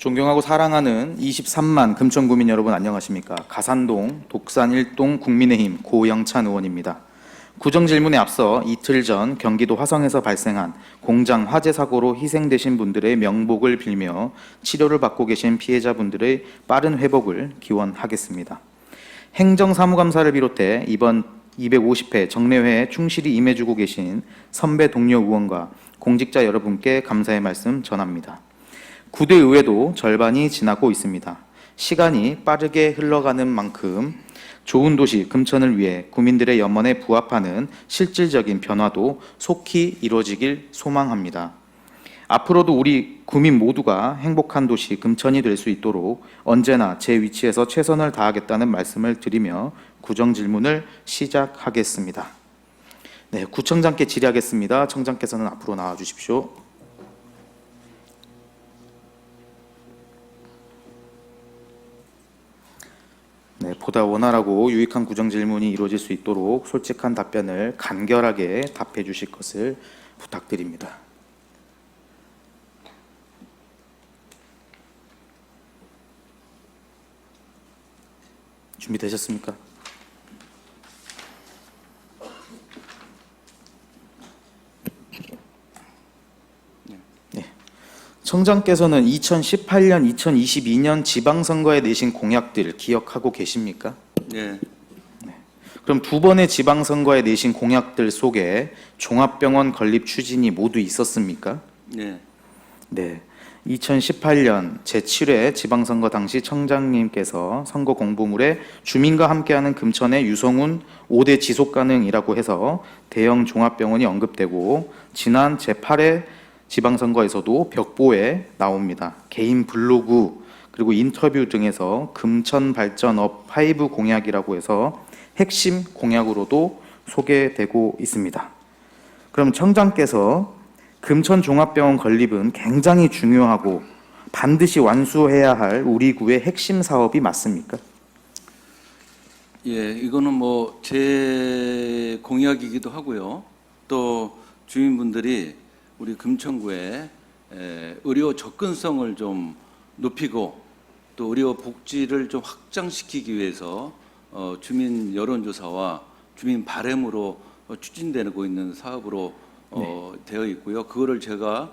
존경하고 사랑하는 23만 금천구민 여러분 안녕하십니까? 가산동 독산 1동 국민의힘 고영찬 의원입니다. 구정질문에 앞서 이틀 전 경기도 화성에서 발생한 공장 화재 사고로 희생되신 분들의 명복을 빌며 치료를 받고 계신 피해자분들의 빠른 회복을 기원하겠습니다. 행정사무감사를 비롯해 이번 250회 정례회에 충실히 임해주고 계신 선배 동료 의원과 공직자 여러분께 감사의 말씀 전합니다. 구대 의회도 절반이 지나고 있습니다. 시간이 빠르게 흘러가는 만큼 좋은 도시 금천을 위해 구민들의 염원에 부합하는 실질적인 변화도 속히 이루어지길 소망합니다. 앞으로도 우리 구민 모두가 행복한 도시 금천이 될 수 있도록 언제나 제 위치에서 최선을 다하겠다는 말씀을 드리며 구정질문을 시작하겠습니다. 네, 구청장께 질의하겠습니다. 청장께서는 앞으로 나와 주십시오. 네, 보다 원활하고 유익한 구정질문이 이루어질 수 있도록 솔직한 답변을 간결하게 답해 주실 것을 부탁드립니다. 준비되셨습니까? 네. 청장께서는 2018년, 2022년 지방선거에 내신 공약들 기억하고 계십니까? 네. 그럼 두 번의 지방선거에 내신 공약들 속에 종합병원 건립 추진이 모두 있었습니까? 네. 네. 2018년 제7회 지방선거 당시 청장님께서 선거 공보물에 주민과 함께하는 금천의 유성훈 5대 지속가능이라고 해서 대형 종합병원이 언급되고 지난 제8회 지방선거에서도 벽보에 나옵니다. 개인 블로그 그리고 인터뷰 등에서 금천 발전업 5 공약이라고 해서 핵심 공약으로도 소개되고 있습니다. 그럼 청장께서 금천 종합병원 건립은 굉장히 중요하고 반드시 완수해야 할 우리 구의 핵심 사업이 맞습니까? 예, 이거는 뭐 제 공약이기도 하고요. 또 주민분들이 우리 금천구의 의료 접근성을 좀 높이고 또 의료 복지를 좀 확장시키기 위해서 주민 여론조사와 주민 바람으로 추진되고 있는 사업으로 되어 있고요. 그거를 제가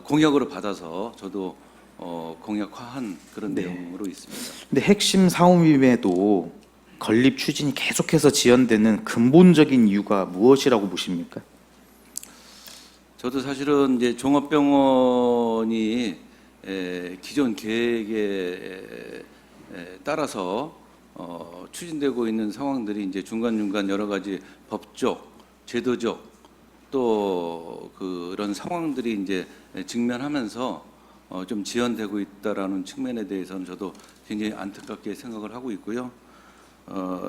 공약으로 받아서 저도 공약화한 그런 내용으로 있습니다. 근데 핵심 사업임에도 건립 추진이 계속해서 지연되는 근본적인 이유가 무엇이라고 보십니까? 저도 사실은 이제 종합병원이 기존 계획에 따라서 추진되고 있는 상황들이 이제 중간중간 여러 가지 법적, 제도적 또 그런 상황들이 이제 직면하면서 좀 지연되고 있다라는 측면에 대해서는 저도 굉장히 안타깝게 생각을 하고 있고요.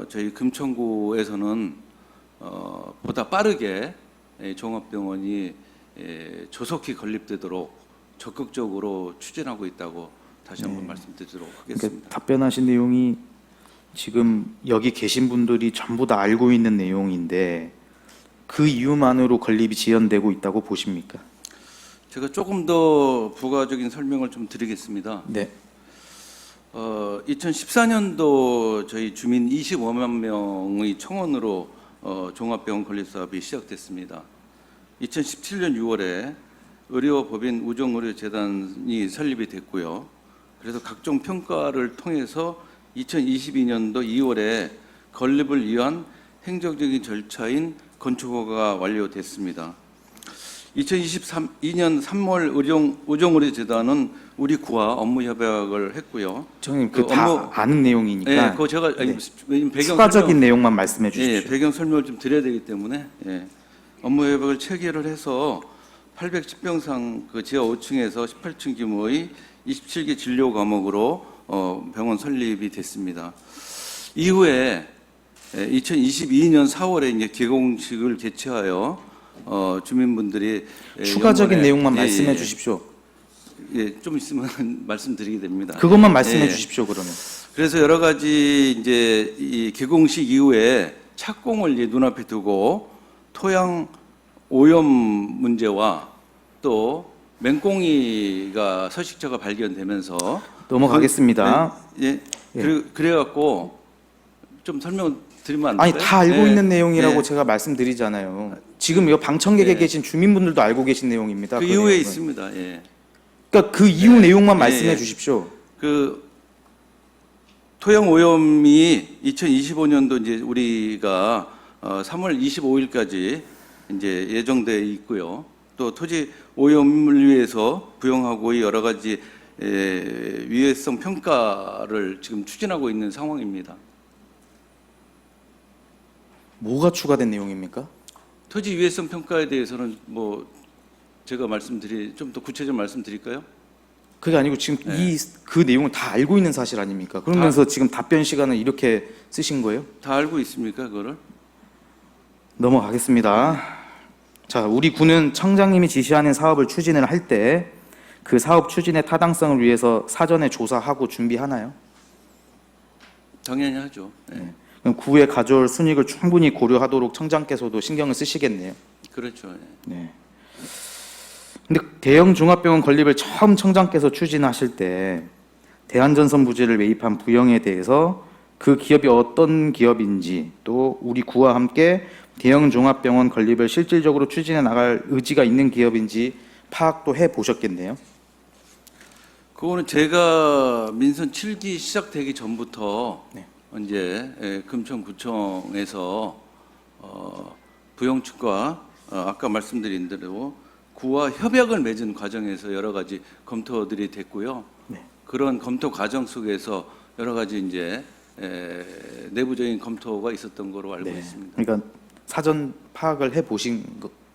저희 금천구에서는 보다 빠르게 종합병원이 조속히 건립되도록 적극적으로 추진하고 있다고 다시 한번 말씀드리도록 하겠습니다. 그러니까 답변하신 내용이 지금 여기 계신 분들이 전부 다 알고 있는 내용인데 그 이유만으로 건립이 지연되고 있다고 보십니까? 제가 조금 더 부가적인 설명을 좀 드리겠습니다. 네. 2014년도 저희 주민 25만 명의 청원으로 종합병원 건립 사업이 시작됐습니다. 2017년 6월에 의료법인 우정의료재단이 설립이 됐고요. 그래서 각종 평가를 통해서 2022년도 2월에 건립을 위한 행정적인 절차인 건축허가가 완료됐습니다. 2022년 3월 우정의료재단은 우리 구와 업무 협약을 했고요. 청장님 다 아는 내용이니까. 네, 그거 제가 배경 추가적인 내용만 말씀해 주십시오. 예, 배경 설명을 좀 드려야 되기 때문에 업무 협약을 체결을 해서 810병상 그 지하 5층에서 18층 규모의 27개 진료 과목으로 병원 설립이 됐습니다. 이후에 2022년 4월에 이제 개공식을 개최하여 주민분들이 추가적인 내용만 말씀해 주십시오. 예, 좀 있으면 말씀드리게 됩니다. 그것만 말씀해 주십시오. 그러면. 그래서 여러 가지 이제 이 개공식 이후에 착공을 이제 눈앞에 두고 토양 오염 문제와 또 맹꽁이가 서식처가 발견되면서 넘어가겠습니다. 예. 그래갖고 좀 설명 드리면 안 아니 될까요? 다 알고 예. 있는 내용이라고 예. 제가 말씀드리잖아요. 지금 이거 방청객에 예. 계신 주민분들도 알고 계신 내용입니다. 그 그 이후에 내용은. 있습니다. 예. 그러니까 그 이후 내용만 예, 말씀해 예. 주십시오. 그 토양 오염이 2025년도 이제 우리가 3월 25일까지 이제 예정돼 있고요. 또 토지 오염을 위해서 부용하고의 여러 가지 위해성 평가를 지금 추진하고 있는 상황입니다. 뭐가 추가된 내용입니까? 토지 위해성 평가에 대해서는 뭐 제가 좀 더 구체적으로 말씀드릴까요? 그게 아니고 지금 네. 그 내용을 다 알고 있는 사실 아닙니까? 그러면서 지금 답변 시간을 이렇게 쓰신 거예요? 다 알고 있습니까, 그거를? 넘어가겠습니다. 자, 우리 군은 청장님이 지시하는 사업을 추진을 할 때 그 사업 추진의 타당성을 위해서 사전에 조사하고 준비하나요? 당연히 하죠. 예. 그럼 구에 가져올 순익을 충분히 고려하도록 청장께서도 신경을 쓰시겠네요. 그렇죠. 예. 네. 근데 대형 종합병원 건립을 처음 청장께서 추진하실 때 대한전선 부지를 매입한 부영에 대해서 그 기업이 어떤 기업인지 또 우리 구와 함께 대형 종합병원 건립을 실질적으로 추진해 나갈 의지가 있는 기업인지 파악도 해 보셨겠네요. 그거는 제가 민선 7기 시작되기 전부터 네. 이제 금천구청에서 부영 측과 아까 말씀드린 대로 구와 협약을 맺은 과정에서 여러 가지 검토들이 됐고요. 네. 그런 검토 과정 속에서 여러 가지 이제 내부적인 검토가 있었던 거로 알고 네. 있습니다. 그러니까 사전 파악을 해 보신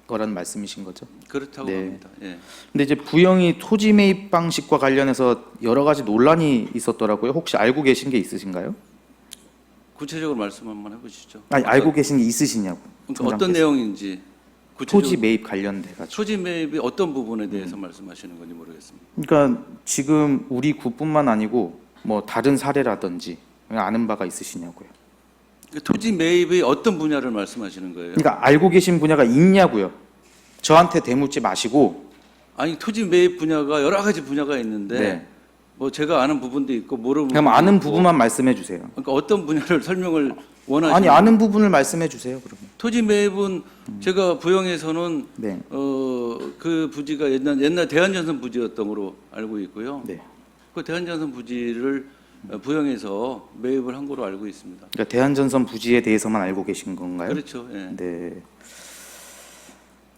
거라는 말씀이신 거죠? 그렇다고 네. 합니다. 예. 근데 이제 부영이 토지 매입 방식과 관련해서 여러 가지 논란이 있었더라고요. 혹시 알고 계신 게 있으신가요? 구체적으로 말씀 한번 해보시죠. 아니 알고 계신 게 있으시냐고. 그러니까 어떤 청장께서. 내용인지 구체적으로 토지 매입 관련돼 가지고. 토지 매입이 어떤 부분에 대해서 말씀하시는 건지 모르겠습니다. 그러니까 지금 우리 구뿐만 아니고 뭐 다른 사례라든지 아는 바가 있으시냐고요. 그 토지 매입의 어떤 분야를 말씀하시는 거예요? 그러니까 알고 계신 분야가 있냐고요. 저한테 대묻지 마시고. 아니 토지 매입 분야가 여러 가지 분야가 있는데 네. 뭐 제가 아는 부분도 있고 모르는 그럼 부분도 아는 있고. 부분만 말씀해 주세요. 그러니까 어떤 분야를 설명을 원하시는 아니 아는 부분을 말씀해 주세요. 그러면. 토지 매입은 제가 부영에서는 네. 그 부지가 옛날 대한전선 부지였던 걸로 알고 있고요. 네. 그 대한전선 부지를 부영에서 매입을 한 걸로 알고 있습니다. 그러니까 대한전선 부지에 대해서만 알고 계신 건가요? 그렇죠. 예. 네.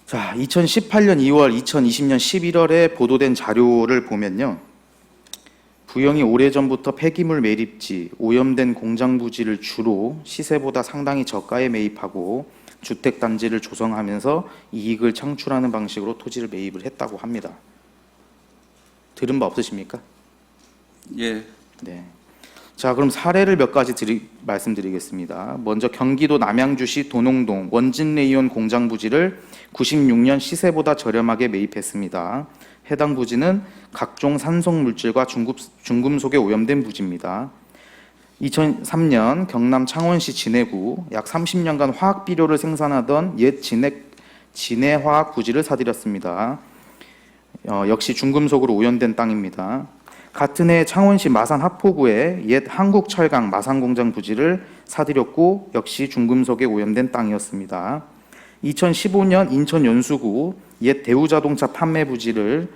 자, 2018년 2월, 2020년 11월에 보도된 자료를 보면요. 부영이 오래전부터 폐기물 매립지, 오염된 공장 부지를 주로 시세보다 상당히 저가에 매입하고 주택단지를 조성하면서 이익을 창출하는 방식으로 토지를 매입을 했다고 합니다. 들은 바 없으십니까? 예. 네. 자, 그럼 사례를 몇 가지 말씀드리겠습니다. 먼저 경기도 남양주시 도농동 원진레이온 공장 부지를 96년 시세보다 저렴하게 매입했습니다. 해당 부지는 각종 산성 물질과 중금속에 오염된 부지입니다. 2003년 경남 창원시 진해구 약 30년간 화학 비료를 생산하던 옛 진해화학 부지를 사들였습니다. 역시 중금속으로 오염된 땅입니다. 같은 해 창원시 마산 하포구에 옛 한국철강 마산공장 부지를 사들였고 역시 중금속에 오염된 땅이었습니다. 2015년 인천 연수구 옛 대우자동차 판매 부지를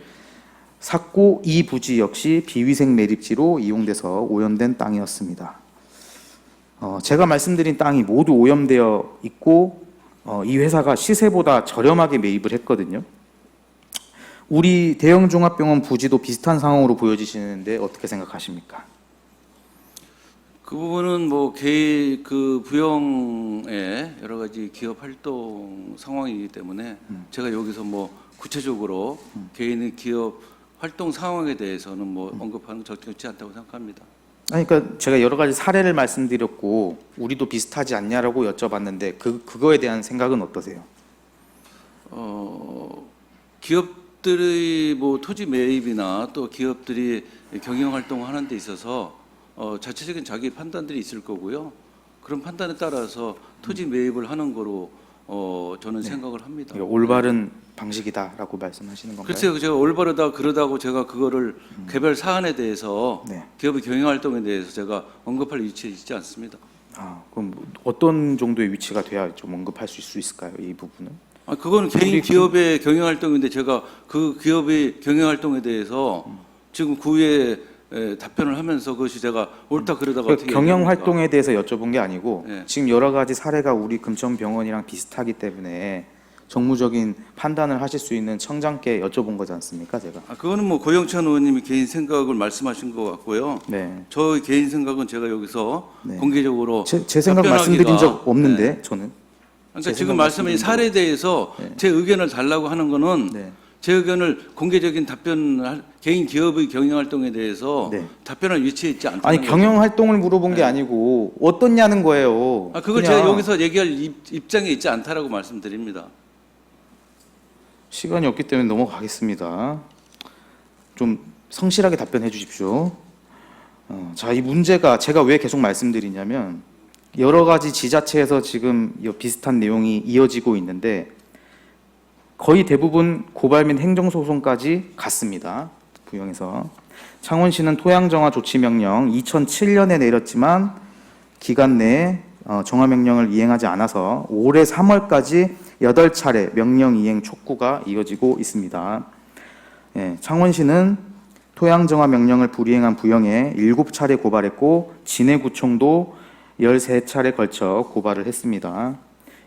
샀고 이 부지 역시 비위생 매립지로 이용돼서 오염된 땅이었습니다. 제가 말씀드린 땅이 모두 오염되어 있고 이 회사가 시세보다 저렴하게 매입을 했거든요. 우리 대형 종합병원 부지도 비슷한 상황으로 보여지시는데 어떻게 생각하십니까? 그 부분은 그 부영의 여러 가지 기업 활동 상황이기 때문에 제가 여기서 구체적으로 개인의 기업 활동 상황에 대해서는 언급하는 건 적절치 않다고 생각합니다. 아니, 그러니까 제가 여러 가지 사례를 말씀드렸고 우리도 비슷하지 않냐라고 여쭤봤는데 그거에 대한 생각은 어떠세요? 기업들의 토지 매입이나 또 기업들이 경영 활동을 하는 데 있어서 자체적인 자기 판단들이 있을 거고요. 그런 판단에 따라서 토지 매입을 하는 거로 저는 생각을 합니다. 이게 올바른 방식이다라고 말씀하시는 건가요? 글쎄요, 제가 올바르다 그러다고 제가 그거를 개별 사안에 대해서 네. 기업의 경영 활동에 대해서 제가 언급할 위치에 있지 않습니다. 그럼 어떤 정도의 위치가 돼야 좀 언급할 수 있을까요? 이 부분은? 그건 개인 우리 기업의 경영 활동인데 제가 그 기업의 경영 활동에 대해서 지금 구에 답변을 하면서 그것이 제가 옳다 그러다가 어떻게 경영 얘기합니까? 활동에 대해서 여쭤본 게 아니고 네. 지금 여러 가지 사례가 우리 금천병원이랑 비슷하기 때문에 정무적인 판단을 하실 수 있는 청장께 여쭤본 거지 않습니까, 제가? 그거는 뭐 고영찬 의원님이 개인 생각을 말씀하신 것 같고요. 네. 저의 개인 생각은 제가 여기서 네. 공개적으로 제 생각 답변하기가- 말씀드린 적 없는데 저는. 그러니까 제 지금 생각 말씀하신 사례에 대해서 네. 제 의견을 달라고 하는 거는 네. 제 의견을 공개적인 답변 개인 기업의 경영 활동에 대해서 네. 답변할 위치에 있지 않다는 아니 거죠. 경영 활동을 물어본 게 아니고 어떻냐는 거예요. 그걸 그냥 제가 여기서 얘기할 입장에 있지 않다라고 말씀드립니다. 시간이 없기 때문에 넘어가겠습니다. 좀 성실하게 답변해 주십시오. 자, 이 문제가 제가 왜 계속 말씀드리냐면 여러 가지 지자체에서 지금 이 비슷한 내용이 이어지고 있는데 거의 대부분 고발 및 행정소송까지 갔습니다. 부영에서. 창원시는 토양정화 조치명령 2007년에 내렸지만 기간 내에 정화명령을 이행하지 않아서 올해 3월까지 8차례 명령 이행 촉구가 이어지고 있습니다. 예, 창원시는 토양정화 명령을 불이행한 부영에 7차례 고발했고 진해구청도 13차례 걸쳐 고발을 했습니다.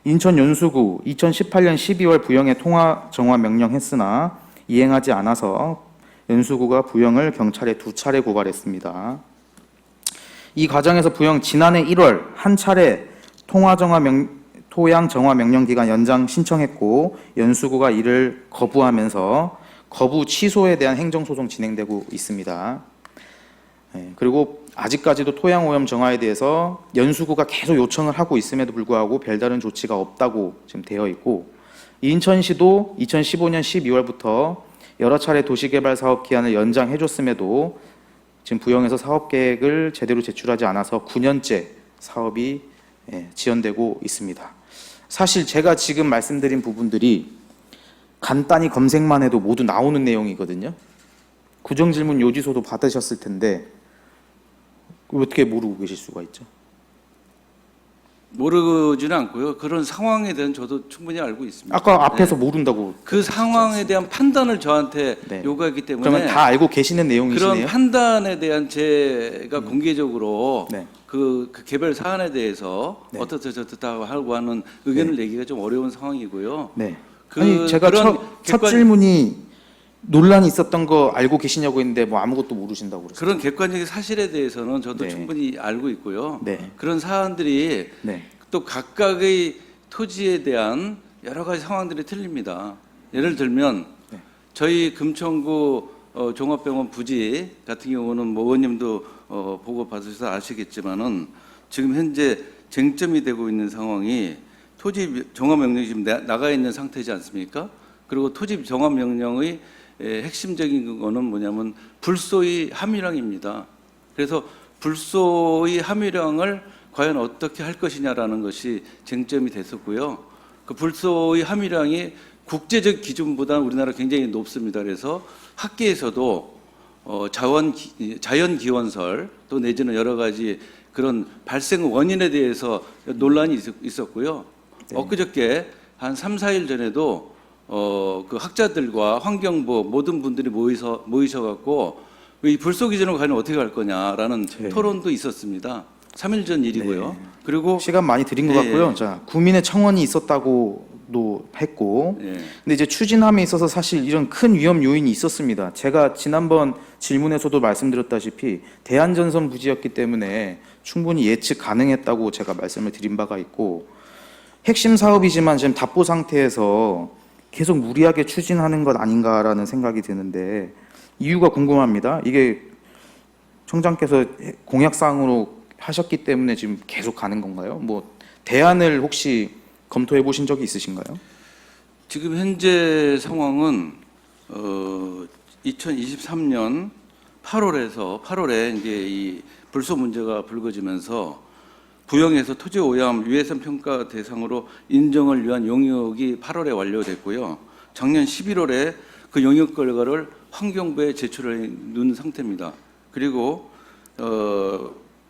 인천 연수구 2018년 12월 부영에 토양정화 명령했으나 이행하지 않아서 연수구가 부영을 경찰에 2차례 고발했습니다. 이 과정에서 부영 지난해 1월 한 차례 토양 정화 명령 기간 연장 신청했고 연수구가 이를 거부하면서 거부 취소에 대한 행정소송 진행되고 있습니다. 그리고 아직까지도 토양 오염 정화에 대해서 연수구가 계속 요청을 하고 있음에도 불구하고 별다른 조치가 없다고 지금 되어 있고 인천시도 2015년 12월부터 여러 차례 도시개발 사업 기한을 연장해줬음에도 지금 부영에서 사업 계획을 제대로 제출하지 않아서 9년째 사업이 지연되고 있습니다. 사실 제가 지금 말씀드린 부분들이 간단히 검색만 해도 모두 나오는 내용이거든요. 구정질문 요지서도 받으셨을 텐데 어떻게 모르고 계실 수가 있죠? 모르지는 않고요. 그런 상황에 대한 저도 충분히 알고 있습니다. 아까 앞에서 모른다고 그 상황에 대한 판단을 저한테 네. 요구했기 때문에 그러면 다 알고 계시는 내용이시네요. 그런 판단에 대한 제가 공개적으로 네. 그 개별 사안에 대해서 네. 어떻다 저떻다 하고 하는 의견을 내기가 좀 어려운 상황이고요. 네. 그- 아니 제가 그런 첫 객관- 질문이 논란이 있었던 거 알고 계시냐고 했는데 뭐 아무것도 모르신다고 그랬어요. 그런 객관적인 사실에 대해서는 저도 네. 충분히 알고 있고요. 네. 그런 사안들이 네. 또 각각의 토지에 대한 여러 가지 상황들이 틀립니다. 예를 들면 네. 저희 금천구 종합병원 부지 같은 경우는 뭐 의원님도 보고 받으셔서 아시겠지만은 지금 현재 쟁점이 되고 있는 상황이 토지 종합명령이 지금 나가 있는 상태지 않습니까? 그리고 토지 종합명령의 핵심적인 거는 뭐냐면 불소의 함유량입니다. 그래서 불소의 함유량을 과연 어떻게 할 것이냐라는 것이 쟁점이 됐었고요. 그 불소의 함유량이 국제적 기준보다 우리나라 굉장히 높습니다. 그래서 학계에서도 자연 기원설 또 내지는 여러 가지 그런 발생 원인에 대해서 논란이 있었고요. 네. 엊그저께 한 3, 4일 전에도 그 학자들과 환경부 모든 분들이 모이셔갖고 이 불소 기준을 과연 어떻게 할 거냐라는 네. 토론도 있었습니다. 3일 전 일이고요. 네. 그리고 시간 많이 드린 것 예, 같고요. 예. 자, 구민의 청원이 있었다고도 했고, 예. 근데 이제 추진함에 있어서 사실 이런 큰 위험 요인이 있었습니다. 제가 지난번 질문에서도 말씀드렸다시피 대한전선 부지였기 때문에 충분히 예측 가능했다고 제가 말씀을 드린 바가 있고, 핵심 사업이지만 지금 답보 상태에서 계속 무리하게 추진하는 것 아닌가라는 생각이 드는데 이유가 궁금합니다. 이게 청장께서 공약사항으로 하셨기 때문에 지금 계속 가는 건가요? 뭐 대안을 혹시 검토해 보신 적이 있으신가요? 지금 현재 상황은 2023년 8월에 이제 이 불소 문제가 불거지면서 부영에서 토지 오염 위해성 평가 대상으로 인정을 위한 용역이 8월에 완료됐고요. 작년 11월에 그 용역 결과를 환경부에 제출해 놓은 상태입니다. 그리고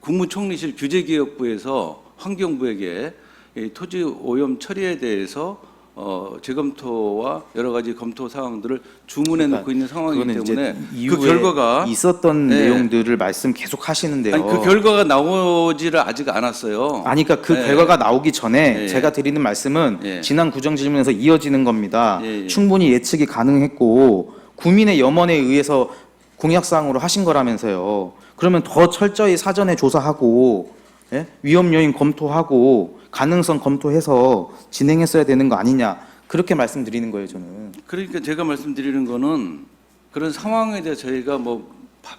국무총리실 규제기획부에서 환경부에게 이 토지 오염 처리에 대해서 재검토와 여러 가지 검토 사항들을 주문해 놓고 있는 상황이기 그거는 때문에 이제 그 결과가 있었던 네. 내용들을 말씀 계속 하시는데요. 아니, 그 결과가 나오지를 아직 않았어요. 아니, 그러니까 그 네. 결과가 나오기 전에 네. 제가 드리는 말씀은 네. 지난 구정 질문에서 이어지는 겁니다. 네. 충분히 예측이 가능했고 국민의 염원에 의해서 공약사항으로 하신 거라면서요. 그러면 더 철저히 사전에 조사하고 예? 위험 요인 검토하고 가능성 검토해서 진행했어야 되는 거 아니냐, 그렇게 말씀드리는 거예요, 저는. 그러니까 제가 말씀드리는 거는 그런 상황에 대해 저희가 뭐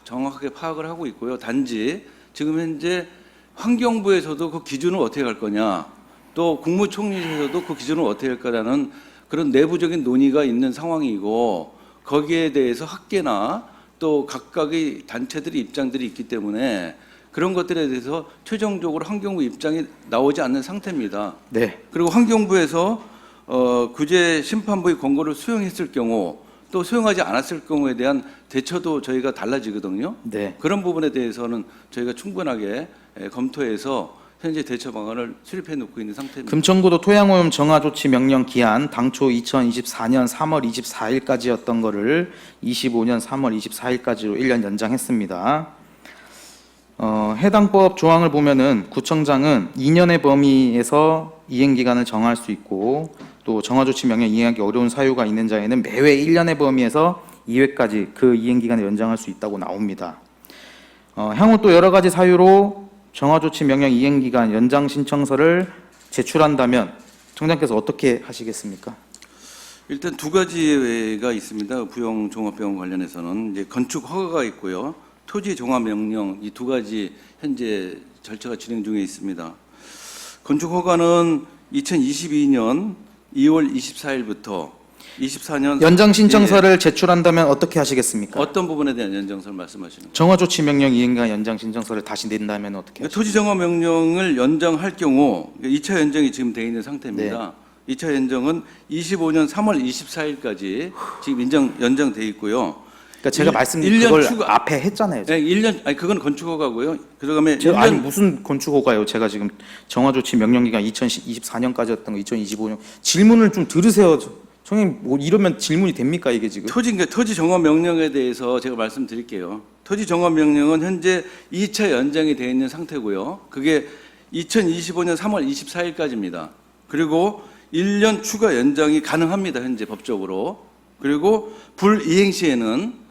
정확하게 파악을 하고 있고요. 단지 지금 현재 환경부에서도 그 기준을 어떻게 할 거냐, 또 국무총리실에서도 그 기준을 어떻게 할 거라는 그런 내부적인 논의가 있는 상황이고, 거기에 대해서 학계나 또 각각의 단체들의 입장들이 있기 때문에 그런 것들에 대해서 최종적으로 환경부 입장이 나오지 않는 상태입니다. 네. 그리고 환경부에서 규제 심판부의 권고를 수용했을 경우, 또 수용하지 않았을 경우에 대한 대처도 저희가 달라지거든요. 네. 그런 부분에 대해서는 저희가 충분하게 검토해서 현재 대처 방안을 수립해 놓고 있는 상태입니다. 금천구도 토양오염 정화조치 명령 기한 당초 2024년 3월 24일까지였던 거를 25년 3월 24일까지로 1년 연장했습니다. 해당 법 조항을 보면은 구청장은 2년의 범위에서 이행기간을 정할 수 있고, 또 정화조치 명령 이행하기 어려운 사유가 있는 자에는 매회 1년의 범위에서 2회까지 그 이행기간을 연장할 수 있다고 나옵니다. 향후 또 여러 가지 사유로 정화조치 명령 이행기간 연장 신청서를 제출한다면 청장께서 어떻게 하시겠습니까? 일단 두 가지가 있습니다. 부영 종합병원 관련해서는 이제 건축 허가가 있고요. 토지 종합 명령, 이 두 가지 현재 절차가 진행 중에 있습니다. 건축 허가는 2022년 2월 24일부터 24년 연장 신청서를 제출한다면 어떻게 하시겠습니까? 어떤 부분에 대한 연장서를 말씀하시는 거예요? 정화조치 명령 이행기간 연장 신청서를 다시 낸다면 어떻게 하시겠습니까? 토지 정화 명령을 연장할 경우 2차 연장이 지금 되어 있는 상태입니다. 2차 연장은 25년 3월 24일까지 지금 연장돼 있고요. 그러니까 제가 말씀드린 그걸 앞에 했잖아요. 네, 1년, 아니 그건 건축허가고요. 그다음에 제가 아니 무슨 건축허가요? 제가 지금 정화조치 명령기간 2024년까지였던 거 2025년 질문을 좀 들으세요. 총님 뭐 이러면 질문이 됩니까 이게 지금? 토지 정화 명령에 대해서 제가 말씀드릴게요. 토지 정화 명령은 현재 2차 연장이 되어 있는 상태고요. 그게 2025년 3월 24일까지입니다. 그리고 1년 추가 연장이 가능합니다. 현재 법적으로. 그리고 불이행 시에는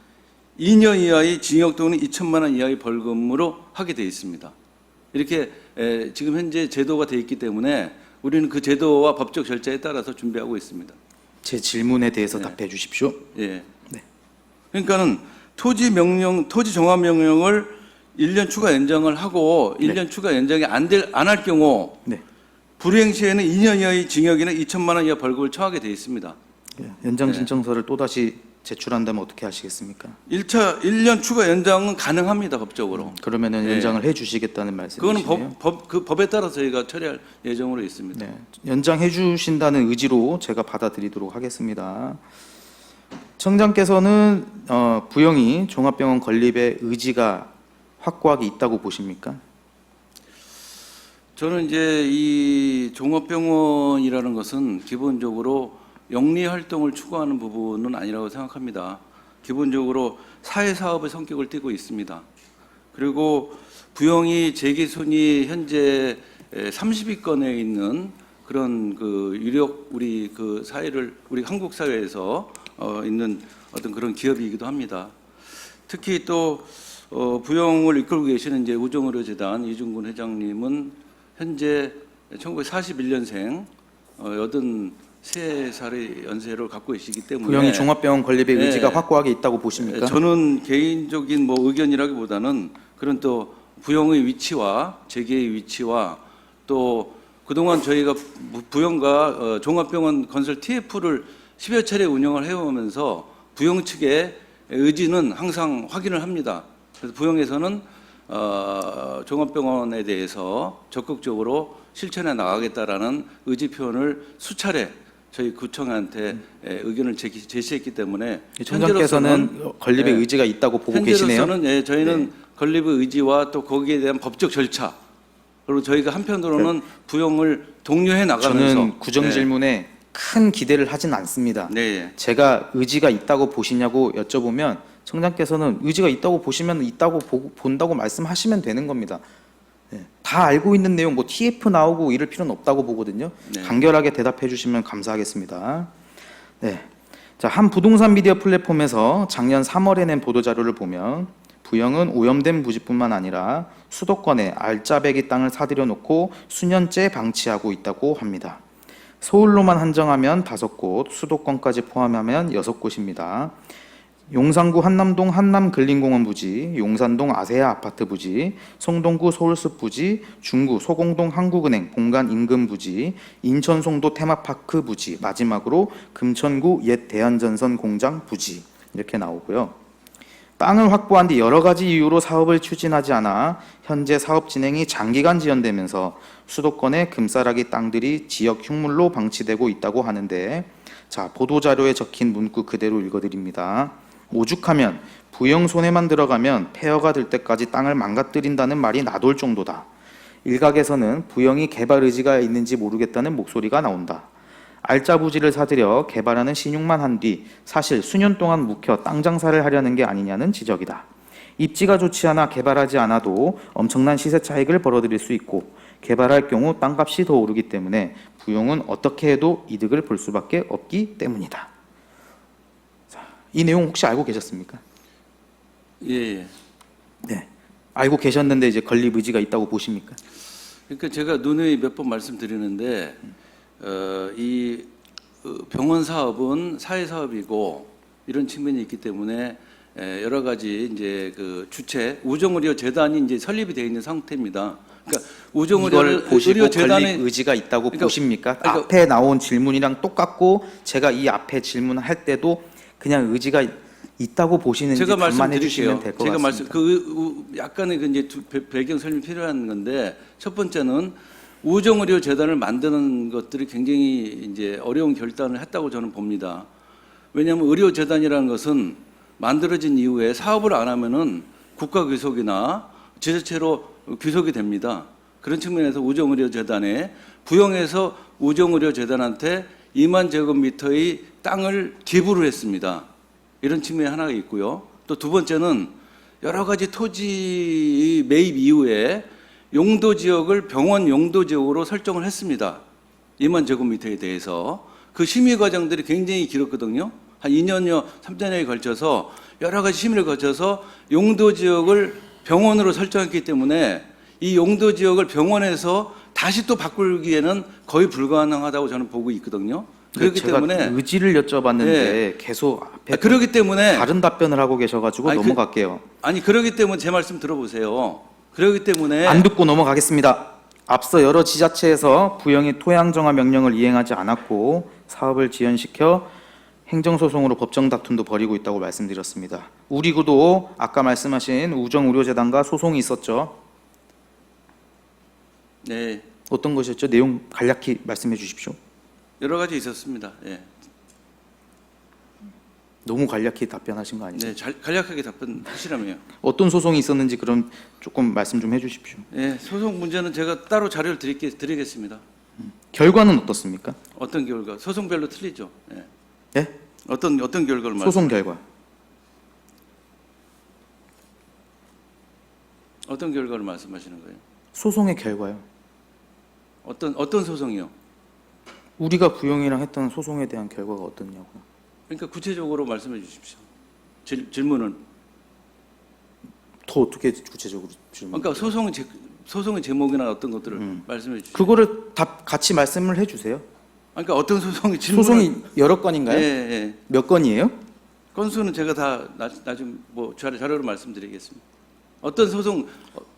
2년 이하의 징역 또는 2천만 원 이하의 벌금으로 하게 되어 있습니다. 이렇게 지금 현재 제도가 되어 있기 때문에 우리는 그 제도와 법적 절차에 따라서 준비하고 있습니다. 제 질문에 대해서 답해 주십시오. 예. 네. 그러니까는 토지 정화 명령을 1년 추가 연장을 하고 1년 추가 연장이 안 할 경우 네. 불이행 시에는 2년 이하의 징역이나 2천만 원 이하 벌금을 처하게 되어 있습니다. 연장 신청서를 또 다시 제출한다면 어떻게 하시겠습니까? 1년 추가 연장은 가능합니다, 법적으로. 그러면은 네. 연장을 해 주시겠다는 말씀이시네요. 그거는 그 법에 따라 저희가 처리할 예정으로 있습니다. 네, 연장해 주신다는 의지로 제가 받아들이도록 하겠습니다. 청장께서는 부영이 종합병원 건립의 의지가 확고하게 있다고 보십니까? 저는 이제 이 종합병원이라는 것은 기본적으로 영리 활동을 추구하는 부분은 아니라고 생각합니다. 기본적으로 사회사업의 성격을 띠고 있습니다. 그리고 부영이 재기순위 현재 30위권에 있는 그런 그 유력 우리 그 사회를 우리 한국 사회에서 있는 어떤 그런 기업이기도 합니다. 특히 또 부영을 이끌고 계시는 이제 우정의료재단 이중근 회장님은 현재 1941년생 83살의 연세를 갖고 계시기 때문에 부영이 종합병원 건립의 네. 의지가 확고하게 있다고 보십니까? 저는 개인적인 뭐 의견이라기보다는 그런 또 부영의 위치와 재계의 위치와 또 그동안 저희가 부영과 종합병원 건설 TF를 10여 차례 운영을 해오면서 부영 측의 의지는 항상 확인을 합니다. 그래서 부영에서는 종합병원에 대해서 적극적으로 실천해 나가겠다라는 의지 표현을 수차례 저희 구청한테 의견을 제시했기 때문에 청장께서는 건립의 의지가 있다고 보고 계시네요. 현재로서는 저희는 건립의 의지와 또 거기에 대한 법적 절차 그리고 저희가 한편으로는 부용을 독려해 나가면서 저는 구정 질문에 큰 기대를 하진 않습니다. 네. 제가 의지가 있다고 보시냐고 여쭤보면 청장께서는 의지가 있다고 보시면 있다고 본다고 말씀하시면 되는 겁니다. 네. 다 알고 있는 내용 뭐 TF 나오고 이럴 필요는 없다고 보거든요. 네. 간결하게 대답해 주시면 감사하겠습니다. 네. 자, 한 부동산 미디어 플랫폼에서 작년 3월에 낸 보도 자료를 보면 부영은 오염된 부지뿐만 아니라 수도권에 알짜배기 땅을 사들여 놓고 수년째 방치하고 있다고 합니다. 서울로만 한정하면 5곳, 수도권까지 포함하면 6곳입니다. 용산구 한남동 한남근린공원 부지, 용산동 아세아 아파트 부지, 송동구 서울숲 부지, 중구 소공동 한국은행 본관 인근 부지, 인천 송도 테마파크 부지, 마지막으로 금천구 옛 대한전선 공장 부지 이렇게 나오고요. 땅을 확보한 뒤 여러 가지 이유로 사업을 추진하지 않아 현재 사업 진행이 장기간 지연되면서 수도권의 금싸라기 땅들이 지역 흉물로 방치되고 있다고 하는데, 자, 보도자료에 적힌 문구 그대로 읽어드립니다. 오죽하면 부영 손해만 들어가면 폐허가 될 때까지 땅을 망가뜨린다는 말이 나돌 정도다. 일각에서는 부영이 개발 의지가 있는지 모르겠다는 목소리가 나온다. 알짜 부지를 사들여 개발하는 신용만 한 뒤 사실 수년 동안 묵혀 땅 장사를 하려는 게 아니냐는 지적이다. 입지가 좋지 않아 개발하지 않아도 엄청난 시세 차익을 벌어들일 수 있고 개발할 경우 땅값이 더 오르기 때문에 부용은 어떻게 해도 이득을 볼 수밖에 없기 때문이다. 자, 이 내용 혹시 알고 계셨습니까? 예. 네. 알고 계셨는데 이제 건립 의지가 있다고 보십니까? 그러니까 제가 누누이 몇 번 말씀드리는데 이 병원 사업은 사회 사업이고 이런 측면이 있기 때문에 여러 가지 이제 그 주체 우정의료 재단이 이제 설립이 되어 있는 상태입니다. 그러니까 우정의료 보시고 재단의 건립 의지가 있다고 그러니까, 보십니까? 그러니까, 앞에 나온 질문이랑 똑같고 제가 이 앞에 질문할 때도 그냥 의지가 있다고 보시는지 제가 답만해 주시면 말씀드릴게요. 될 것 제가 같습니다. 약간의 그 이제 배경 설명이 필요한 건데 첫 번째는 우정의료 재단을 만드는 것들이 굉장히 이제 어려운 결단을 했다고 저는 봅니다. 왜냐하면 의료 재단이라는 것은 만들어진 이후에 사업을 안 하면은 국가 귀속이나 지자체로 귀속이 됩니다. 그런 측면에서 우정의료 재단에 부영에서 우정의료 재단한테 2만 제곱미터의 땅을 기부를 했습니다. 이런 측면이 하나가 있고요. 또 두 번째는 여러 가지 토지 매입 이후에 용도 지역을 병원 용도 지역으로 설정을 했습니다. 2만 제곱미터에 대해서 그 심의 과정들이 굉장히 길었거든요. 한 2년여, 3년여에 걸쳐서 여러 가지 심의를 거쳐서 용도 지역을 병원으로 설정했기 때문에 이 용도 지역을 병원에서 다시 또 바꾸기에는 거의 불가능하다고 저는 보고 있거든요. 그렇기 제가 때문에 의지를 여쭤봤는데 네. 계속 앞에 그렇기 때문에 다른 답변을 하고 계셔가지고 아니, 넘어갈게요. 그렇기 때문에 제 말씀 들어보세요. 그렇기 때문에 안 듣고 넘어가겠습니다. 앞서 여러 지자체에서 부영이 토양 정화 명령을 이행하지 않았고 사업을 지연시켜 행정소송으로 법정 다툼도 벌이고 있다고 말씀드렸습니다. 우리 구도 아까 말씀하신 우정의료재단과 소송이 있었죠. 네, 어떤 것이었죠? 내용 간략히 말씀해 주십시오. 여러 가지 있었습니다. 예. 너무 간략히 답변하신 거 아니죠? 네, 간략하게 답변하시라며요. 어떤 소송이 있었는지 그럼 조금 말씀 좀 해주십시오. 예, 소송 문제는 제가 따로 자료를 드리겠습니다. 결과는 어떻습니까? 어떤 결과? 소송별로 틀리죠. 예. 네? 어떤 결과를 말씀? 소송 결과. 어떤 결과를 말씀하시는 거예요? 소송의 결과요. 어떤 소송이요? 우리가 부영이랑 했던 소송에 대한 결과가 어떻냐고요. 그러니까 구체적으로 말씀해 주십시오. 질문은. 더 어떻게 구체적으로 질문? 그러니까 소송의 제목이나 어떤 것들을 말씀해 주십시오. 그거를 다 같이 말씀을 해주세요. 그러니까 어떤 소송이 소송이 여러 건인가요? 예, 예. 몇 건이에요? 건수는 제가 다 나중에 뭐 자료로 말씀드리겠습니다. 어떤 소송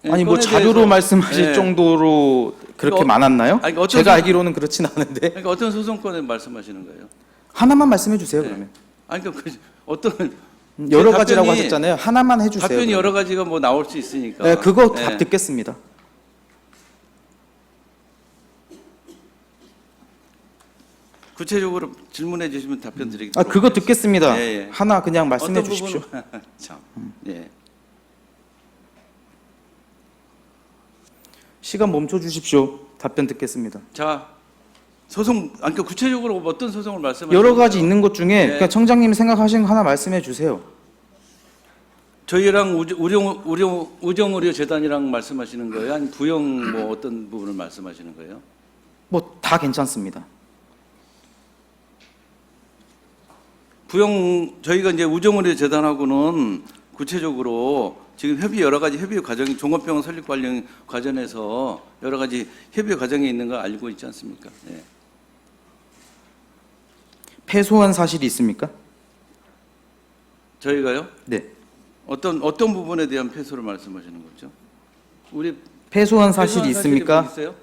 아니 뭐 건에 자료로 대해서, 말씀하실 예. 정도로 그렇게 그러니까 많았나요? 그러니까 어떤 제가 소송- 알기로는 그렇진 않은데 그러니까 어떤 소송권에 말씀하시는 거예요? 하나만 말씀해 주세요. 네. 그러면 그러니까 어떤 여러 가지라고 답변이- 하셨잖아요. 하나만 해주세요. 답변이 그러면. 여러 가지가 뭐 나올 수 있으니까. 네, 그거 네. 답 듣겠습니다. 구체적으로 질문해 주시면 답변 드리겠습니다. 그거 듣겠습니다. 예, 예. 하나 그냥 말씀해 어떤 주십시오. 부분은- 참, 예. 시간 멈춰 주십시오. 답변 듣겠습니다. 자, 소송, 그러니까 구체적으로 어떤 소송을 말씀하시는 여러 가지 거예요? 있는 것 중에 네. 그러니까 청장님 생각하신 거 하나 말씀해 주세요. 저희랑 우정의료 재단이랑 말씀하시는 거예요? 아니 부영 뭐 어떤 부분을 말씀하시는 거예요? 뭐 다 괜찮습니다. 부영 저희가 이제 우정의료 재단하고는 구체적으로 지금 여러 가지 협의 과정이 종합병원 설립 관련 과정에서 여러 가지 협의 과정에 있는 거 알고 있지 않습니까? 예. 패소한 사실이 있습니까? 저희가요? 네. 어떤 부분에 대한 패소를 말씀하시는 거죠? 우리 패소한 사실이 패소한 있습니까? 뭐 있어요?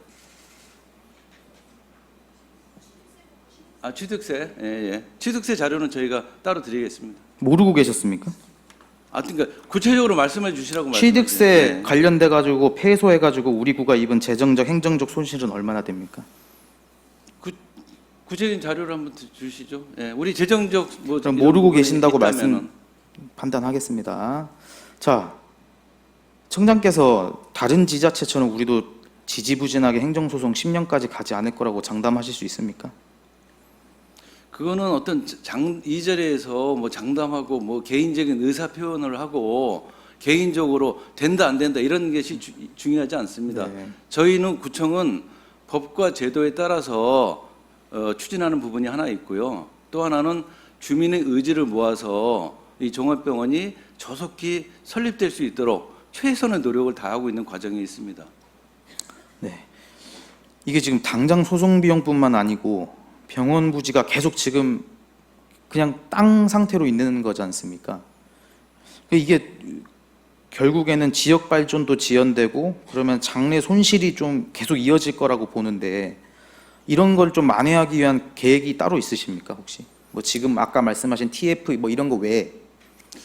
취득세, 예. 취득세 자료는 저희가 따로 드리겠습니다. 모르고 계셨습니까? 그러니까 구체적으로 말씀해 주시라고 취득세 말씀하세요. 예. 관련돼 가지고 패소해 가지고 우리 구가 입은 재정적 행정적 손실은 얼마나 됩니까? 구체적인 자료를 한번 주시죠. 예. 우리 재정적 뭐 그럼 이런 모르고 부분이 계신다고 있다면은. 판단하겠습니다. 자, 청장께서 다른 지자체처럼 우리도 지지부진하게 행정소송 10년까지 가지 않을 거라고 장담하실 수 있습니까? 그거는 어떤 이 자리에서 뭐 장담하고 뭐 개인적인 의사 표현을 하고 개인적으로 된다 안 된다 이런 것이 중요하지 않습니다. 네. 저희는 구청은 법과 제도에 따라서 추진하는 부분이 하나 있고요. 또 하나는 주민의 의지를 모아서 이 종합병원이 조속히 설립될 수 있도록 최선의 노력을 다하고 있는 과정이 있습니다. 네. 이게 지금 당장 소송 비용뿐만 아니고 병원 부지가 계속 지금 그냥 땅 상태로 있는 거지 않습니까? 이게 결국에는 지역 발전도 지연되고 그러면 장래 손실이 좀 계속 이어질 거라고 보는데 이런 걸 좀 만회하기 위한 계획이 따로 있으십니까 혹시? 뭐 지금 아까 말씀하신 TF 뭐 이런 거 외에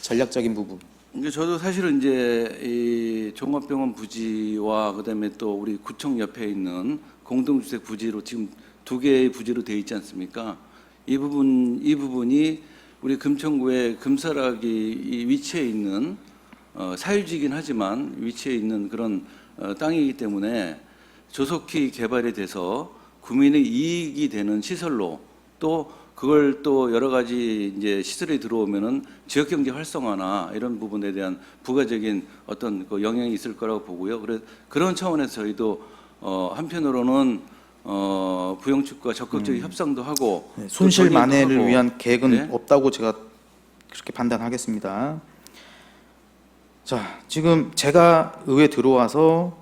전략적인 부분. 이게 저도 사실은 이제 이 종합병원 부지와 그다음에 또 우리 구청 옆에 있는 공동주택 부지로 지금 2개의 부지로 되어 있지 않습니까? 이 부분이 우리 금천구의 금사락이 위치해 있는 사유지긴 하지만 위치해 있는 그런 땅이기 때문에 조속히 개발이 돼서 구민의 이익이 되는 시설로 또 그걸 또 여러 가지 이제 시설이 들어오면은 지역 경제 활성화나 이런 부분에 대한 부가적인 어떤 그 영향이 있을 거라고 보고요. 그런 차원에서 저희도 한편으로는 부영 측과 적극적인 협상도 하고 네, 손실 또 만회를 하고. 위한 계획은 네. 없다고 제가 그렇게 판단하겠습니다. 자, 지금 제가 의회 들어와서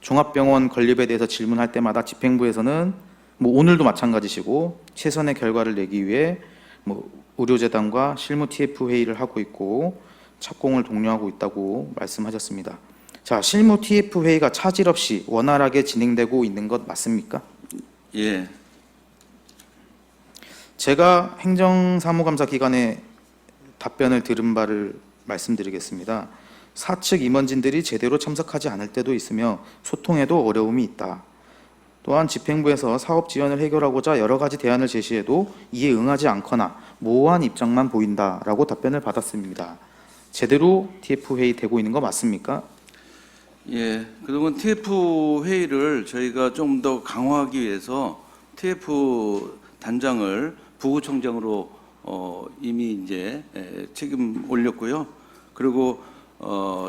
종합병원 건립에 대해서 질문할 때마다 집행부에서는 뭐 오늘도 마찬가지시고 최선의 결과를 내기 위해 뭐 의료재단과 실무 TF 회의를 하고 있고 착공을 독려하고 있다고 말씀하셨습니다. 자, 실무 TF 회의가 차질 없이 원활하게 진행되고 있는 것 맞습니까? 예. 제가 행정사무감사 기간에 답변을 들은 바를 말씀드리겠습니다. 사측 임원진들이 제대로 참석하지 않을 때도 있으며 소통에도 어려움이 있다. 또한 집행부에서 사업 지연을 해결하고자 여러 가지 대안을 제시해도 이에 응하지 않거나 모호한 입장만 보인다라고 답변을 받았습니다. 제대로 TF 회의 되고 있는 거 맞습니까? 예, 그동안 TF 회의를 저희가 좀 더 강화하기 위해서 TF 단장을 부구청장으로 이미 이제 책임 올렸고요. 그리고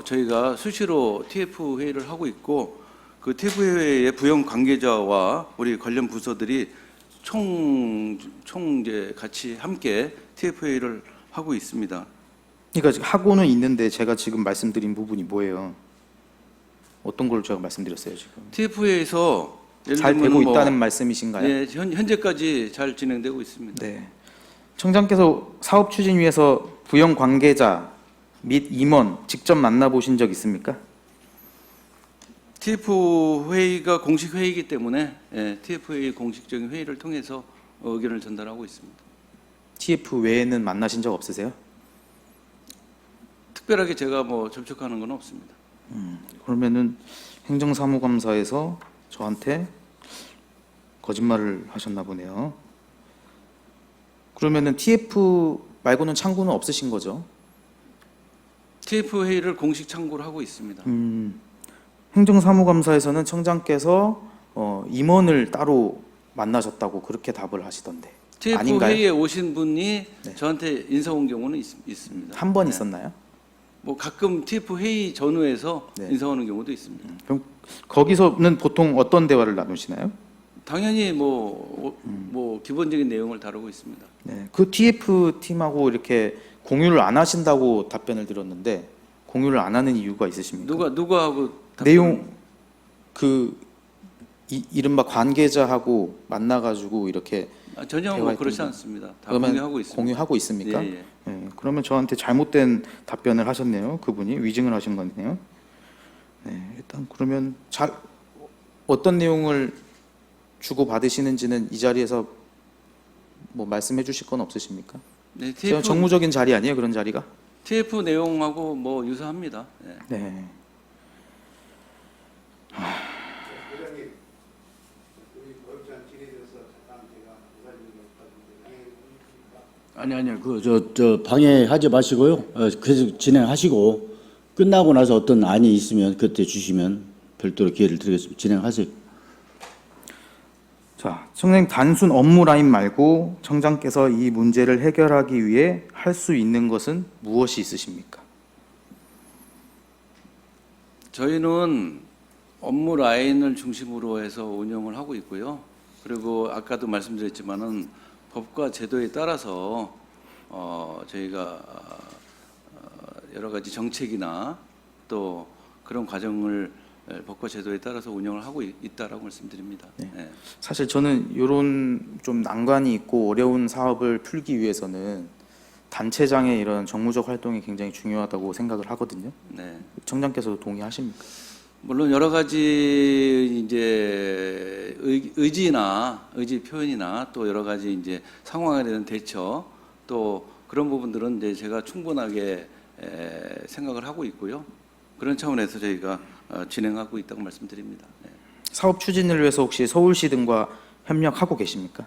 저희가 수시로 TF 회의를 하고 있고 그 TF 회의에 부영 관계자와 우리 관련 부서들이 총 이제 같이 함께 TF 회의를 하고 있습니다. 그러니까 하고는 있는데 제가 지금 말씀드린 부분이 뭐예요? 어떤 걸 제가 말씀드렸어요 지금? TF에서 잘 되고 있다는 말씀이신가요? 예, 현재까지 잘 진행되고 있습니다. 네. 청장께서 사업 추진 위해서 부영 관계자 및 임원 직접 만나보신 적 있습니까? TF 회의가 공식 회의이기 때문에 TF 회의 공식적인 회의를 통해서 의견을 전달하고 있습니다. TF 외에는 만나신 적 없으세요? 특별하게 제가 뭐 접촉하는 건 없습니다. 그러면은 행정사무감사에서 저한테 거짓말을 하셨나 보네요. 그러면은 TF 말고는 창구는 없으신 거죠? TF 회의를 공식 창구를 하고 있습니다. 행정사무감사에서는 청장께서 임원을 따로 만나셨다고 그렇게 답을 하시던데 TF 아닌가요? 회의에 오신 분이 네. 저한테 인사 온 경우는 있습니다. 한 번 네. 있었나요? 뭐 가끔 TF 회의 전후에서 네. 인사 오는 경우도 있습니다. 그럼 거기서는 보통 어떤 대화를 나누시나요? 당연히 뭐 기본적인 내용을 다루고 있습니다. 네, 그 TF 팀하고 이렇게 공유를 안 하신다고 답변을 들었는데 공유를 안 하는 이유가 있으십니까? 누가 하고 내용 이른바 관계자하고 만나가지고 이렇게 전혀 뭐 대화했던 그렇지 거. 않습니다. 다 그러면 공유하고 있습니다. 공유하고 있습니까? 예, 예. 네, 그러면 저한테 잘못된 답변을 하셨네요. 그분이 위증을 하신 거네요. 네, 일단 그러면 어떤 내용을 주고 받으시는지는 이 자리에서 뭐 말씀해 주실 건 없으십니까? 네, 제가 정무적인 자리 아니에요, 그런 자리가? TF 내용하고 뭐 유사합니다. 네. 네. 회장님, 우리 법상 진행돼서 잠깐 제가 의사진을 아니요. 저 방해하지 마시고요. 계속 진행하시고 끝나고 나서 어떤 안이 있으면 그때 주시면 별도로 기회를 드리겠습니다. 진행하세요. 자, 청장 단순 업무 라인 말고 청장께서 이 문제를 해결하기 위해 할 수 있는 것은 무엇이 있으십니까? 저희는 업무 라인을 중심으로 해서 운영을 하고 있고요. 그리고 아까도 말씀드렸지만은 법과 제도에 따라서 저희가 여러 가지 정책이나 또 그런 과정을 법과 제도에 따라서 운영을 하고 있다라고 말씀드립니다. 네. 네. 사실 저는 이런 좀 난관이 있고 어려운 사업을 풀기 위해서는 단체장의 이런 정무적 활동이 굉장히 중요하다고 생각을 하거든요. 네. 청장께서도 동의하십니까? 물론 여러 가지 이제 의지 표현이나 또 여러 가지 이제 상황에 대한 대처 또 그런 부분들은 이제 제가 충분하게 생각을 하고 있고요. 그런 차원에서 저희가 진행하고 있다고 말씀드립니다. 네. 사업 추진을 위해서 혹시 서울시 등과 협력하고 계십니까?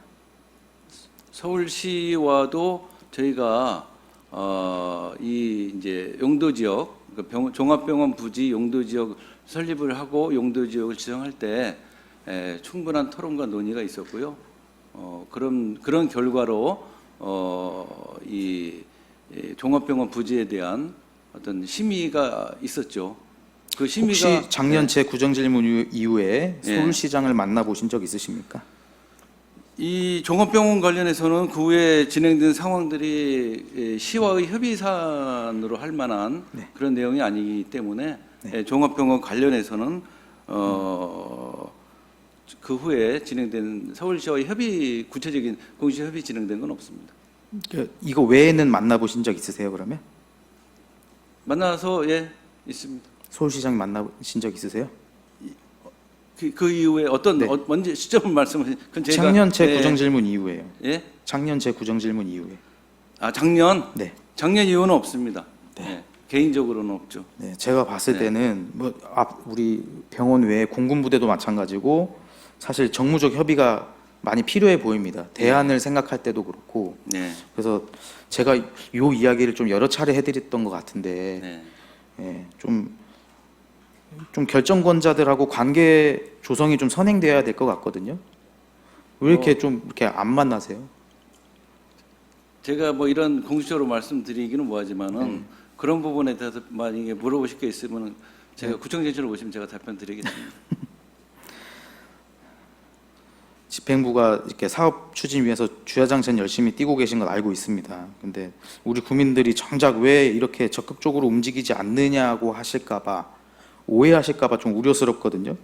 서울시와도 저희가 이 이제 용도 지역 종합병원 부지 용도 지역 설립을 하고 용도 지역을 지정할 때 충분한 토론과 논의가 있었고요. 그런 결과로 이 종합병원 부지에 대한 어떤 심의가 있었죠. 그 심의가 혹시 작년 제 구정질문 이후에 예. 서울시장을 만나보신 적 있으십니까? 이 종합병원 관련해서는 그 후에 진행된 상황들이 시와의 협의 사안으로 할 만한 네. 그런 내용이 아니기 때문에 네. 종합병원 관련해서는 그 후에 진행된 서울시와의 협의 구체적인 공식 협의 진행된 건 없습니다. 이거 외에는 만나보신 적 있으세요, 그러면? 만나서 있습니다. 서울시장 만나보신 적 있으세요? 그 이후에 어떤 네. 먼저 시점을 말씀하신 그건 제가 작년 제 구정질문 이후에요. 예? 작년 제 구정질문 이후에. 작년 네. 작년 이후는 없습니다. 예. 개인적으로는 없죠. 네, 제가 봤을 네. 때는 우리 병원 외에 공군부대도 마찬가지고 사실 정무적 협의가 많이 필요해 보입니다. 대안을 생각할 때도 그렇고. 네. 그래서 제가 요 이야기를 좀 여러 차례 해드렸던 것 같은데 네. 예, 좀 결정권자들하고 관계 조성이 좀 선행돼야 될 것 같거든요. 왜 이렇게 좀 이렇게 안 만나세요? 제가 뭐 이런 공식적으로 말씀드리기는 뭐하지만은 그런 부분에 대해서 만약에 물어보실 게 있으면 제가 구청장실로 오시면 제가 답변 드리겠습니다. 집행부가 이렇게 사업 추진 위해서 주야장천 열심히 뛰고 계신 건 알고 있습니다. 근데 우리 국민들이 정작 왜 이렇게 적극적으로 움직이지 않느냐고 하실까봐 오해하실까봐 좀 우려스럽거든요.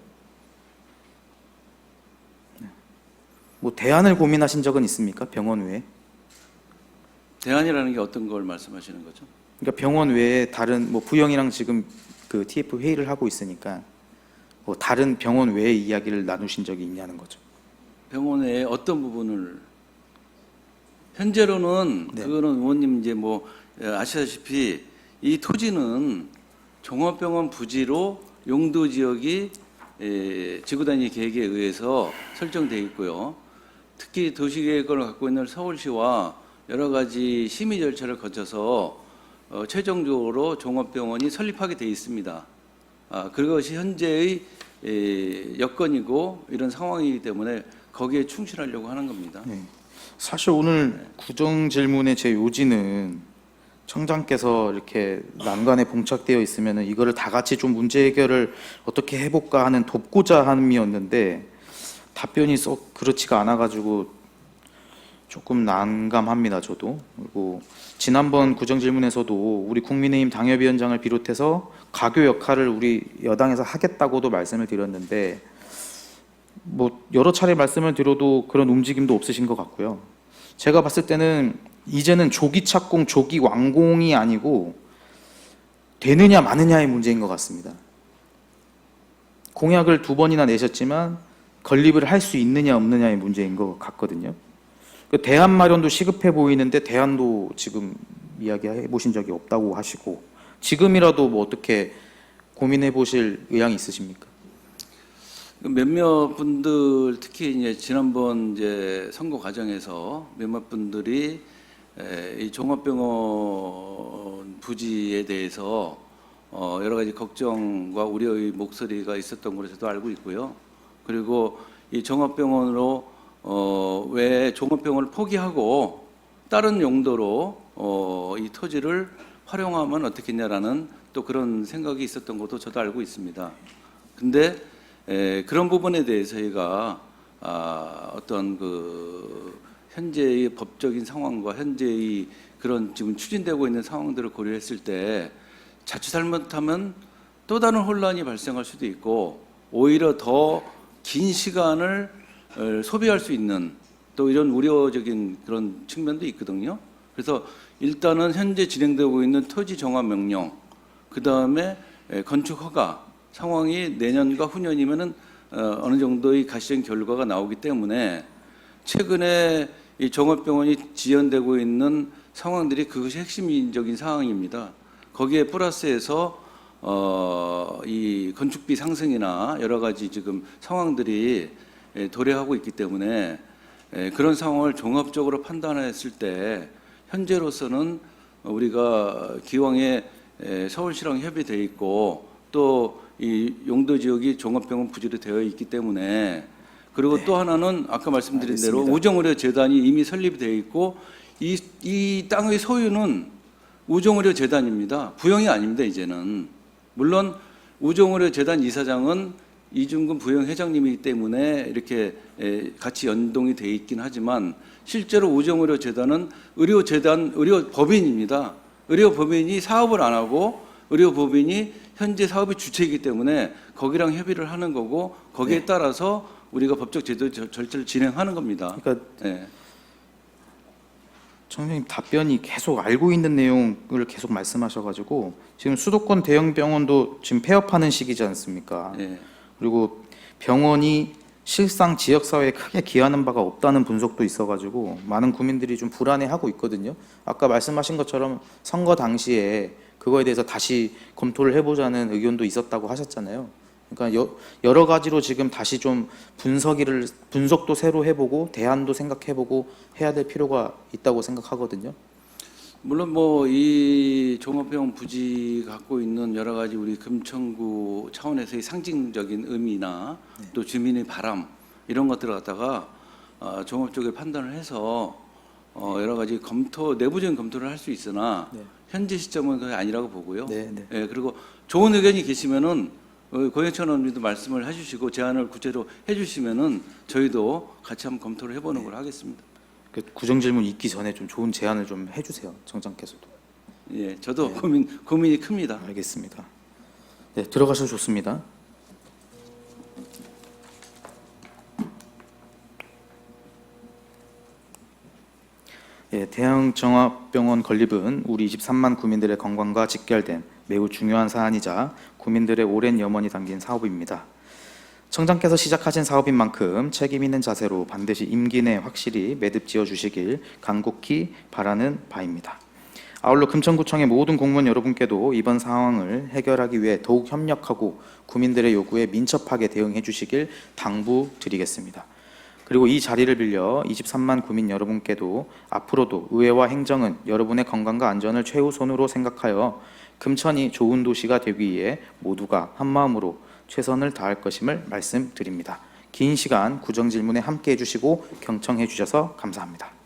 뭐 대안을 고민하신 적은 있습니까? 병원 외에? 대안이라는 게 어떤 걸 말씀하시는 거죠? 그러니까 병원 외에 다른 뭐 부영이랑 지금 그 TF 회의를 하고 있으니까 뭐 다른 병원 외의 이야기를 나누신 적이 있냐는 거죠. 병원의 어떤 부분을 현재로는 네. 그거는 의원님 이제 뭐 아시다시피 이 토지는 종합병원 부지로 용도 지역이 지구단위 계획에 의해서 설정되어 있고요. 특히 도시계획을 갖고 있는 서울시와 여러 가지 심의 절차를 거쳐서 최종적으로 종합병원이 설립하게 되어 있습니다. 그것이 현재의 여건이고 이런 상황이기 때문에 거기에 충실하려고 하는 겁니다. 네. 사실 오늘 구정 질문의 제 요지는 청장께서 이렇게 난관에 봉착되어 있으면 이거를 다 같이 좀 문제 해결을 어떻게 해볼까 하는 돕고자 함이었는데 답변이 썩 그렇지가 않아가지고 조금 난감합니다. 저도. 그리고 지난번 구정 질문에서도 우리 국민의힘 당협위원장을 비롯해서 가교 역할을 우리 여당에서 하겠다고도 말씀을 드렸는데 뭐 여러 차례 말씀을 드려도 그런 움직임도 없으신 것 같고요. 제가 봤을 때는 이제는 조기 착공, 조기 완공이 아니고 되느냐 마느냐의 문제인 것 같습니다. 공약을 2번이나 내셨지만 건립을 할 수 있느냐 없느냐의 문제인 것 같거든요. 대안 마련도 시급해 보이는데 대안도 지금 이야기해 보신 적이 없다고 하시고 지금이라도 뭐 어떻게 고민해 보실 의향이 있으십니까? 몇몇 분들 특히 이제 지난번 이제 선거 과정에서 몇몇 분들이 이 종합병원 부지에 대해서 여러 가지 걱정과 우려의 목소리가 있었던 걸로 저도 알고 있고요. 그리고 이 종합병원으로 왜 종합병원을 포기하고 다른 용도로 이 토지를 활용하면 어떻겠냐라는 또 그런 생각이 있었던 것도 저도 알고 있습니다. 근데 그런 부분에 대해서 저희가 어떤 그 현재의 법적인 상황과 현재의 그런 지금 추진되고 있는 상황들을 고려했을 때 자칫 잘못하면 또 다른 혼란이 발생할 수도 있고 오히려 더 긴 시간을 소비할 수 있는 또 이런 우려적인 그런 측면도 있거든요. 그래서 일단은 현재 진행되고 있는 토지 정화 명령, 그 다음에 건축 허가 상황이 내년과 후년이면은 어느 정도의 가시적 결과가 나오기 때문에 최근에 이 종합병원이 지연되고 있는 상황들이 그것이 핵심적인 상황입니다. 거기에 플러스해서 이 건축비 상승이나 여러 가지 지금 상황들이 도래하고 있기 때문에 그런 상황을 종합적으로 판단했을 때 현재로서는 우리가 기왕에 서울시랑 협의되어 있고 또 이 용도 지역이 종합병원 부지로 되어 있기 때문에 그리고 또 하나는 아까 말씀드린 대로 우정의료 재단이 이미 설립이 되어 있고 이 땅의 소유는 우정의료 재단입니다. 부영이 아닙니다. 이제는 물론 우정의료 재단 이사장은 이중근 부영 회장님이기 때문에 이렇게 같이 연동이 되어 있긴 하지만 실제로 우정의료 재단은 의료법인입니다. 의료법인이 사업을 안 하고 의료법인이 현재 사업의 주체이기 때문에 거기랑 협의를 하는 거고 거기에 따라서 우리가 법적 제도 절차를 진행하는 겁니다. 그러니까 네. 청장님 답변이 계속 알고 있는 내용을 계속 말씀하셔가지고 지금 수도권 대형 병원도 지금 폐업하는 시기지 않습니까? 네. 그리고 병원이 실상 지역사회에 크게 기여하는 바가 없다는 분석도 있어가지고 많은 국민들이 좀 불안해하고 있거든요. 아까 말씀하신 것처럼 선거 당시에 그거에 대해서 다시 검토를 해보자는 의견도 있었다고 하셨잖아요. 그러니까 여러 가지로 지금 다시 좀 분석도 새로 해보고 대안도 생각해보고 해야 될 필요가 있다고 생각하거든요. 물론 뭐 이 종합병원 부지 갖고 있는 여러 가지 우리 금천구 차원에서의 상징적인 의미나 또 주민의 바람 이런 것들을 갖다가 종합적으로 판단을 해서 여러 가지 내부적인 검토를 할 수 있으나 현재 시점은 그게 아니라고 보고요. 예, 그리고 좋은 의견이 계시면은 고영천 의원님도 말씀을 해주시고 제안을 구체로 해주시면은 저희도 같이 한번 검토를 해보는 걸 하겠습니다. 그 구정 질문 있기 전에 좀 좋은 제안을 좀 해주세요, 청장께서도. 예, 저도 고민이 큽니다. 알겠습니다. 네, 들어가셔도 좋습니다. 예, 대형 종합병원 건립은 우리 23만 국민들의 건강과 직결된 매우 중요한 사안이자 국민들의 오랜 염원이 담긴 사업입니다. 청장께서 시작하신 사업인 만큼 책임 있는 자세로 반드시 임기 내 확실히 매듭 지어 주시길 간곡히 바라는 바입니다. 아울러 금천구청의 모든 공무원 여러분께도 이번 상황을 해결하기 위해 더욱 협력하고 구민들의 요구에 민첩하게 대응해 주시길 당부드리겠습니다. 그리고 이 자리를 빌려 23만 구민 여러분께도 앞으로도 의회와 행정은 여러분의 건강과 안전을 최우선으로 생각하여 금천이 좋은 도시가 되기 위해 모두가 한마음으로 최선을 다할 것임을 말씀드립니다. 긴 시간 구정질문에 함께해 주시고 경청해 주셔서 감사합니다.